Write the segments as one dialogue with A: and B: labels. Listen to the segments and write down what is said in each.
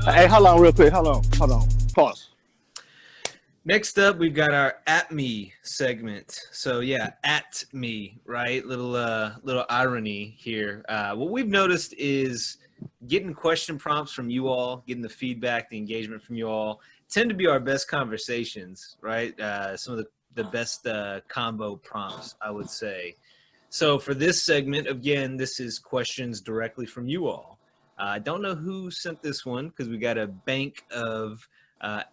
A: Hey, hold on real quick. Hold on. Pause.
B: Next up, we've got our At Me segment. So yeah, at me, right? Little irony here. What we've noticed is getting question prompts from you all, getting the feedback, the engagement from you all tend to be our best conversations, right? Some of the best combo prompts, I would say. So for this segment, again, this is questions directly from you all. I don't know who sent this one because we got a bank of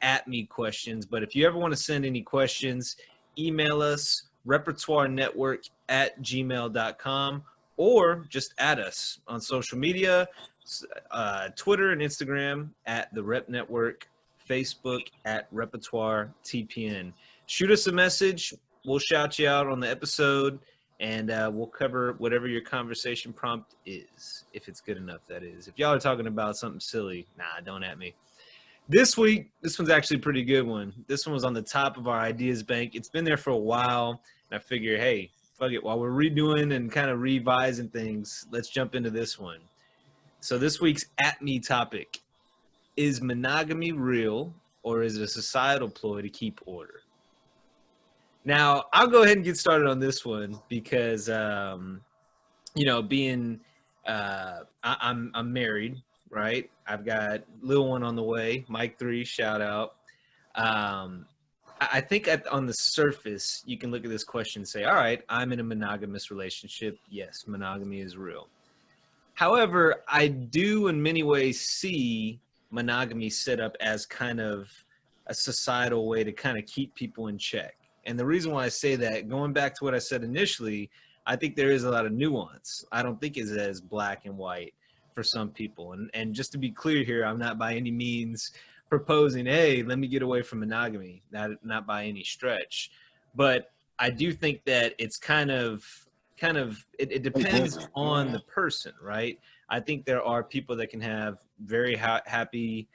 B: at me questions, but if you ever want to send any questions, email us repertoirenetwork@gmail.com or just add us on social media, Twitter and Instagram at the Rep Network, Facebook at Repertoire TPN. Shoot us a message. We'll shout you out on the episode, and we'll cover whatever your conversation prompt is, if it's good enough, that is. If y'all are talking about something silly, nah, don't at me. This week, this one's actually a pretty good one. This one was on the top of our ideas bank. It's been there for a while, and I figure, hey, fuck it. While we're redoing and kind of revising things, let's jump into this one. So this week's At Me topic, is monogamy real, or is it a societal ploy to keep order? Now, I'll go ahead and get started on this one because, being I'm married, right? I've got little one on the way, Mike 3, shout out. I think on the surface, you can look at this question and say, all right, I'm in a monogamous relationship. Yes, monogamy is real. However, I do in many ways see monogamy set up as kind of a societal way to kind of keep people in check. And the reason why I say that, going back to what I said initially, I think there is a lot of nuance. I don't think it's as black and white for some people. And just to be clear here, I'm not by any means proposing, hey, let me get away from monogamy, not by any stretch. But I do think that it's it depends on the person, right? I think there are people that can have very happy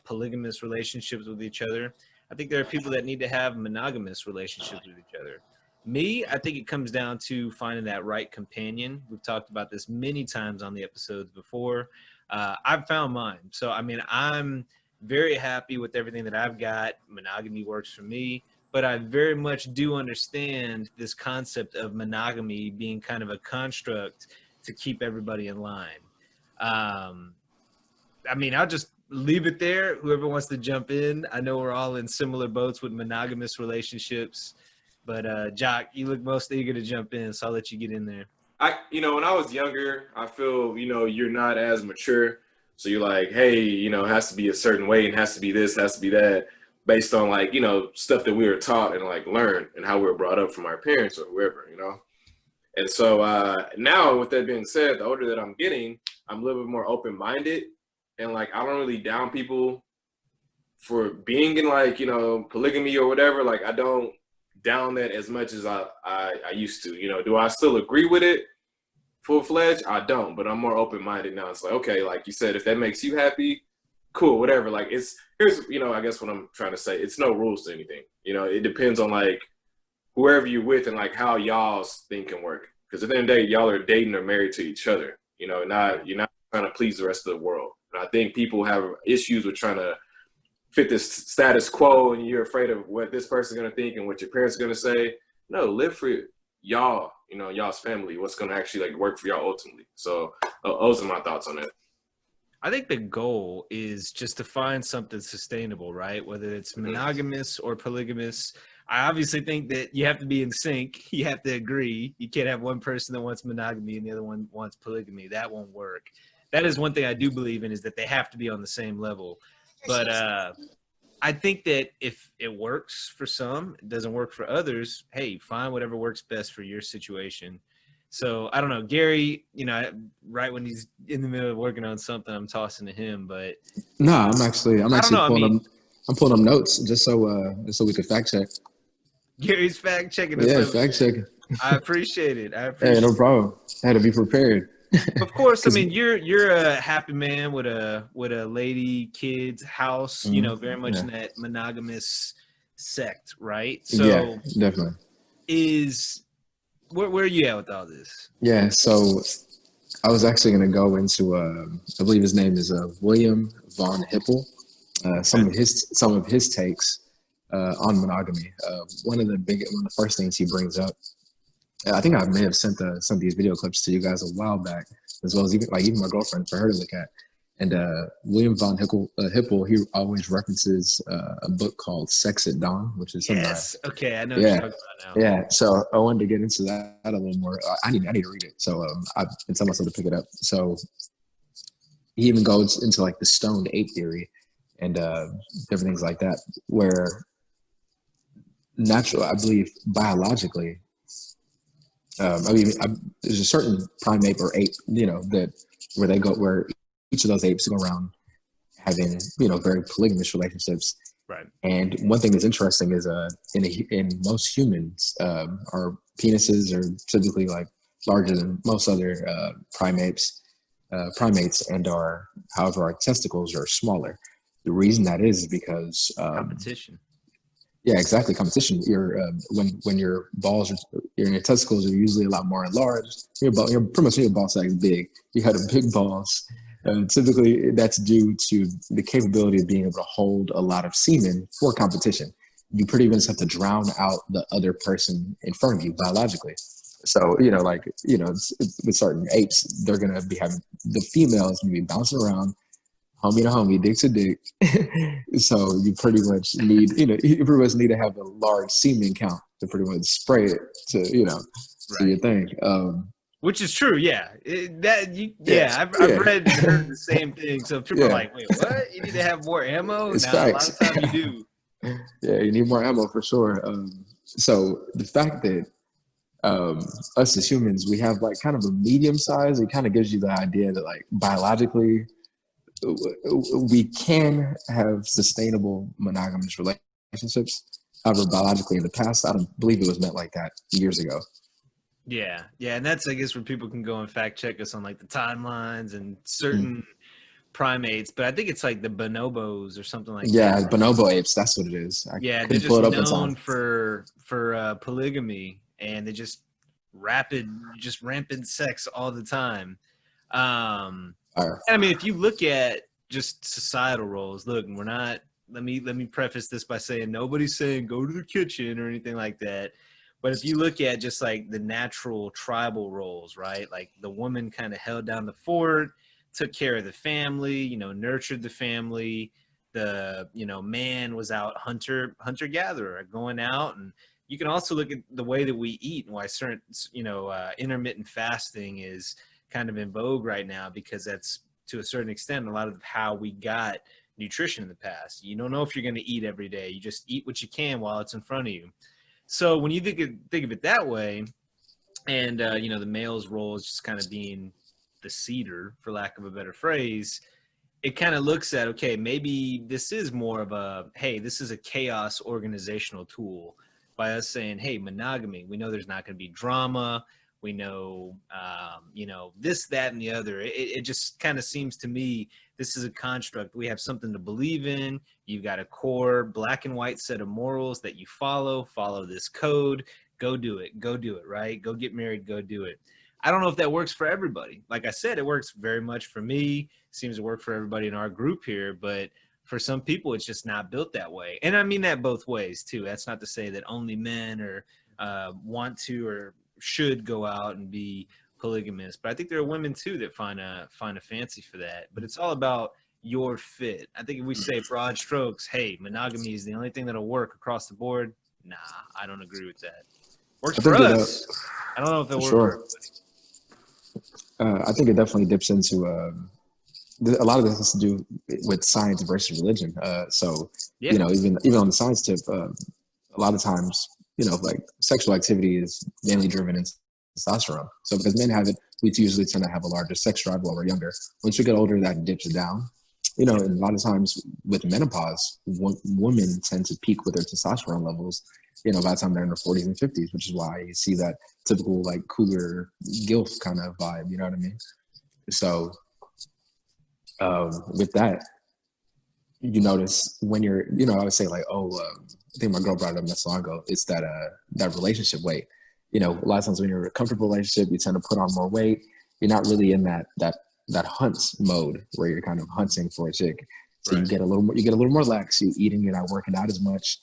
B: polygamous relationships with each other. I think there are people that need to have monogamous relationships with each other. Me, I think it comes down to finding that right companion. We've talked about this many times on the episodes before. I've found mine. So, I mean, I'm very happy with everything that I've got. Monogamy works for me. But I very much do understand this concept of monogamy being kind of a construct to keep everybody in line. I mean, I'll just leave it there. Whoever wants to jump in. I know we're all in similar boats with monogamous relationships. But Jock, you look most eager to jump in, so I'll let you get in there.
C: When I was younger, I feel, you're not as mature. So you're like, hey, it has to be a certain way and has to be this, has to be that, based on like, stuff that we were taught and like learned and how we were brought up from our parents or whoever, And so now with that being said, the older that I'm getting, I'm a little bit more open-minded, and like, I don't really down people for being in like, polygamy or whatever. Like, I don't down that as much as I used to. Do I still agree with it full-fledged? I don't, but I'm more open-minded now. It's like, okay, like you said, if that makes you happy, cool, whatever. Like, here's I guess what I'm trying to say, it's no rules to anything. It depends on like whoever you're with and like how y'all's thing can work, because at the end of the day, y'all are dating or married to each other. You're not trying to please the rest of the world. And I think people have issues with trying to fit this status quo, and you're afraid of what this person's going to think and what your parents are going to say. No, live for y'all, y'all's family, what's going to actually like work for y'all ultimately. So those are my thoughts on that.
B: I think the goal is just to find something sustainable, right? Whether it's monogamous or polygamous. I obviously think that you have to be in sync. You have to agree. You can't have one person that wants monogamy and the other one wants polygamy. That won't work. That is one thing I do believe in, is that they have to be on the same level. But I think that if it works for some, it doesn't work for others, hey, find whatever works best for your situation. So I don't know, Gerry, right when he's in the middle of working on something, I'm tossing to him. But
D: no, I'm actually pulling up notes just so we could fact check.
B: Gerry's fact checking us.
D: Yeah, fact checking.
B: I appreciate it.
D: Hey, no problem. I had to be prepared.
B: Of course, I mean, you're a happy man with a lady, kids, house, very much in that monogamous sect, right? So
D: yeah, definitely.
B: Where are you at with all this?
D: Yeah, so I was actually going to go into, I believe his name is William von Hippel. Some of his takes on monogamy. One of the first things he brings up. I think I may have sent some of these video clips to you guys a while back, as well as even my girlfriend for her to look at. And William von Hippel, he always references a book called Sex at Dawn, which is
B: yes. Okay, I know what you're talking about now.
D: Yeah, so I wanted to get into that a little more. I need to read it, so I've been telling myself to pick it up. So he even goes into like the stoned ape theory and different things like that, where I believe biologically, there's a certain primate or ape, where each of those apes go around having, very polygamous relationships.
B: Right.
D: And one thing that's interesting is in most humans, our penises are typically like larger than most other primates, and however our testicles are smaller. The reason that is because
B: competition.
D: Yeah, exactly. Competition. When your balls your testicles are usually a lot more enlarged. Pretty much your ball sack is big. You have big balls. Typically, that's due to the capability of being able to hold a lot of semen for competition. You pretty much have to drown out the other person in front of you biologically. So, with certain apes, they're going to be having the females going to be bouncing around, homie to homie, dick to dick. So you pretty much need, to have a large semen count to pretty much spray it to, to your thing.
B: Which is true, yeah. I've read and heard the same thing. So people are like, wait, what? You need to have more ammo?
D: It's
B: facts. A lot of time you
D: do. Yeah, you need more ammo for sure. So the fact that us as humans, we have like kind of a medium size, it kind of gives you the idea that like biologically, we can have sustainable monogamous relationships. However, biologically in the past, I don't believe it was meant like that years ago.
B: Yeah, and that's, I guess, where people can go and fact check us on like the timelines and certain primates, but I think it's like the bonobos or something like that.
D: Yeah, bonobo apes, that's what it is.
B: They're just known for polygamy, and they just rampant sex all the time. I mean, if you look at just societal roles, look, we're not. Let me preface this by saying nobody's saying go to the kitchen or anything like that. But if you look at just like the natural tribal roles, right? Like the woman kind of held down the fort, took care of the family, nurtured the family. The, man was out hunter-gatherer, going out. And you can also look at the way that we eat and why certain, intermittent fasting is kind of in vogue right now, because that's to a certain extent a lot of how we got nutrition in the past. You don't know if you're going to eat every day. You just eat what you can while it's in front of you. So when you think of it that way, and the male's role is just kind of being the cedar, for lack of a better phrase, it kind of looks at, okay, maybe this is more of this is a chaos organizational tool by us saying, hey, monogamy, we know there's not going to be drama. We know, this, that, and the other. It just kind of seems to me this is a construct. We have something to believe in. You've got a core black and white set of morals that you follow this code. Go do it, right? Go get married, go do it. I don't know if that works for everybody. Like I said, it works very much for me. Seems to work for everybody in our group here, but for some people, it's just not built that way. And I mean that both ways too. That's not to say that only men want to or should go out and be polygamous, but I think there are women too that find a fancy for that. But it's all about your fit. I think if we say broad strokes, hey, monogamy is the only thing that'll work across the board, nah, I don't agree with that. Works for us. I don't know if it'll work for everybody.
D: I think it definitely dips into a lot of this has to do with science versus religion. Even on the science tip, a lot of times, like sexual activity is mainly driven in testosterone. So because men have it, we usually tend to have a larger sex drive while we're younger. Once we get older, that dips down. And a lot of times with menopause, women tend to peak with their testosterone levels, by the time they're in their 40s and 50s, which is why you see that typical like cooler gilf kind of vibe, you know what I mean? So with that, you notice when you're, I would say like, I think my girl brought it up not so long ago. It's that relationship weight. A lot of times when you're in a comfortable relationship, you tend to put on more weight. you're not really in that hunt mode where you're kind of hunting for a chick. So you get a little more lax. You eating, you're not working out as much.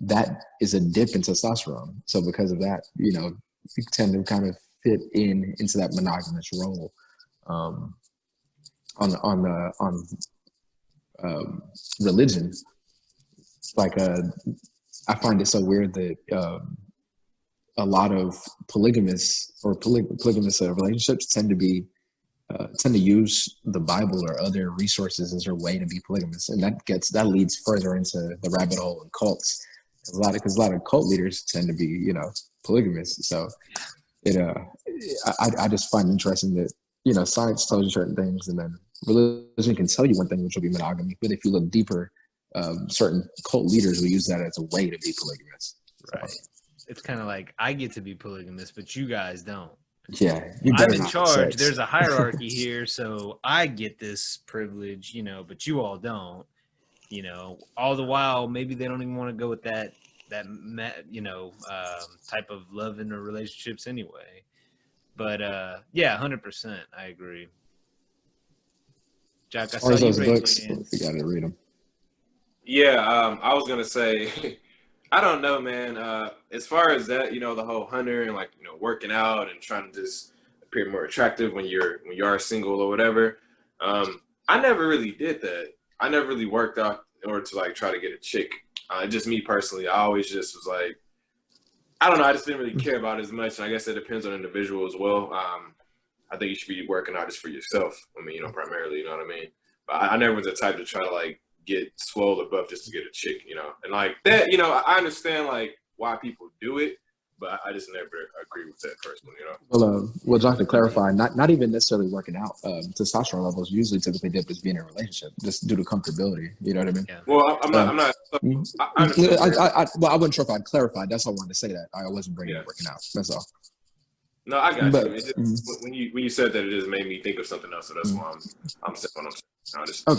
D: That is a dip in testosterone. So because of that, you tend to kind of fit into that monogamous role. On religion, like I find it so weird that a lot of polygamous relationships tend to use the Bible or other resources as their way to be polygamous, and that leads further into the rabbit hole of cults. Because a lot of cult leaders tend to be polygamous. So I just find it interesting that science tells you certain things, and then religion can tell you one thing, which will be monogamy. But if you look deeper, certain cult leaders will use that as a way to be polygamous.
B: Right. So, it's kind of like, I get to be polygamous, but you guys don't.
D: Yeah,
B: I'm in charge. There's a hierarchy here, so I get this privilege, but you all don't. All the while, maybe they don't even want to go with that type of loving or relationships anyway. But yeah, 100%, I agree. Jack, I saw you
D: those
B: raise
D: books.
B: your hand.
D: You got to read them.
C: Yeah, I was gonna say, I don't know, man. As far as that, the whole hunter and working out and trying to just appear more attractive when you are single or whatever. I never really did that. I never really worked out in order to try to get a chick. Just me personally, I always just was like, I don't know. I just didn't really care about it as much. And I guess it depends on the individual as well. I think you should be working out just for yourself. I mean, primarily, you know what I mean? But I never was the type to try to get swole or buff just to get a chick, and that, I understand why people do it, but I just never agree with that personally,
D: Well, John, to clarify, not even necessarily working out. Testosterone levels usually typically dip as being in a relationship, just due to comfortability. You know what I mean?
C: Yeah. Well, I'm not.
D: I wasn't sure if I'd clarified. That's all I wanted to say. That I wasn't bringing up working out. That's all.
C: No, I got you. It just, when you said that, it just made me think of something else. So that's why I'm saying what I'm saying.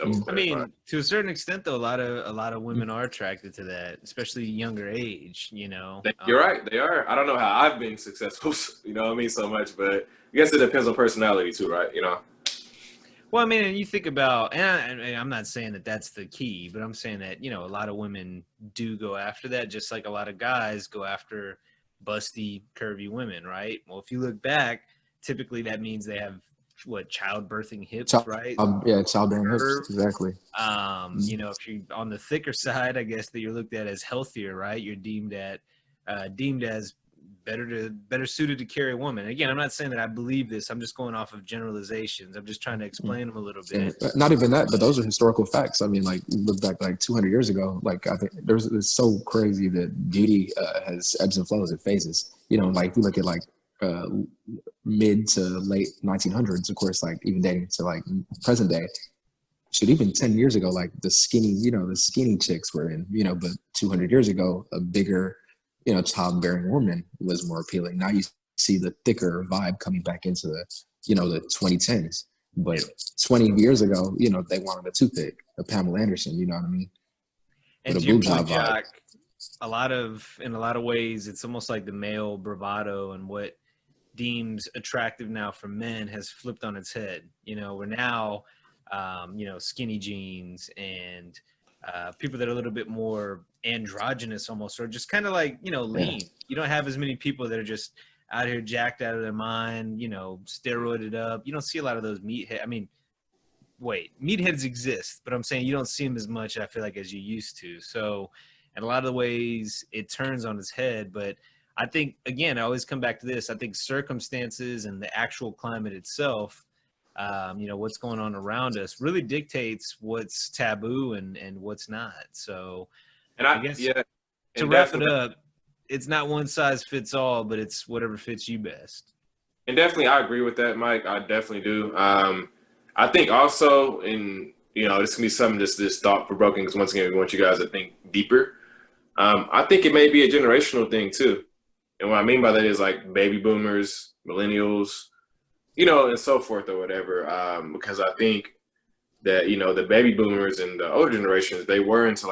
D: Okay.
B: I mean, to a certain extent, though, a lot of women are attracted to that, especially younger age.
C: You're right. They are. I don't know how I've been successful. So much, but I guess it depends on personality too, right?
B: Well, I mean, and you think about, and I'm not saying that that's the key, but I'm saying that a lot of women do go after that, just like a lot of guys go after busty, curvy women, right? Well, if you look back, typically that means they have childbirthing hips, right?
D: Yeah, childbearing hips, exactly.
B: If you're on the thicker side, I guess that you're looked at as healthier, right? You're deemed as better suited to carry a woman. Again, I'm not saying that I believe this. I'm just going off of generalizations. I'm just trying to explain them a little bit.
D: Yeah, not even that, but those are historical facts. I mean, look back 200 years ago. I think it's so crazy that beauty has ebbs and flows. It phases. If you look at mid to late 1900s, of course, even dating to present day. Shit, even 10 years ago, the skinny chicks were in. But 200 years ago, a bigger childbearing woman was more appealing. Now you see the thicker vibe coming back into the 2010s. But 20 years ago, they wanted a toothpick, a Pamela Anderson. You know what I mean?
B: And to your point, Jock, in a lot of ways, it's almost like the male bravado and what deems attractive now for men has flipped on its head. We're now, skinny jeans and people that are a little bit more androgynous almost, or just kind of lean. Yeah. You don't have as many people that are just out here jacked out of their mind, steroided up. You don't see a lot of those meatheads. I mean, meatheads exist, but I'm saying you don't see them as much, I feel like, as you used to. So in a lot of the ways it turns on its head, but I think, again, I always come back to this. I think circumstances and the actual climate itself, what's going on around us really dictates what's taboo and what's not. So
C: and I guess
B: to wrap it up, it's not one size fits all, but it's whatever fits you best.
C: And definitely, I agree with that, Mike. I definitely do. I think also, this can be something this thought provoking, because once again, we want you guys to think deeper. I think it may be a generational thing too. And what I mean by that is baby boomers, millennials, and so forth or whatever. Because I think that, the baby boomers and the older generations, they were into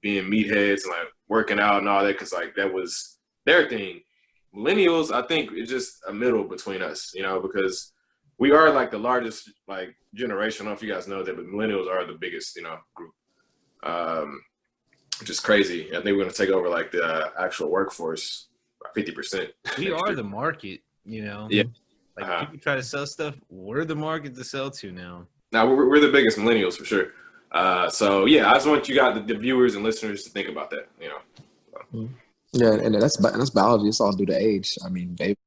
C: being meatheads and working out and all that, because that was their thing. millennials, I think it's just a middle between us, you know, because we are like the largest like generation. I don't know if you guys know that, but millennials are the biggest, you know, group. Which is crazy. I think we're gonna take over like the actual workforce by 50%.
B: We are the market, you know.
C: Yeah.
B: Like people try to sell stuff, we're the market to sell to now.
C: Now we're the biggest millennials for sure. So yeah, I just want you guys, the viewers and listeners, to think about that. You know.
D: Yeah, and that's biology. It's all due to age. I mean, baby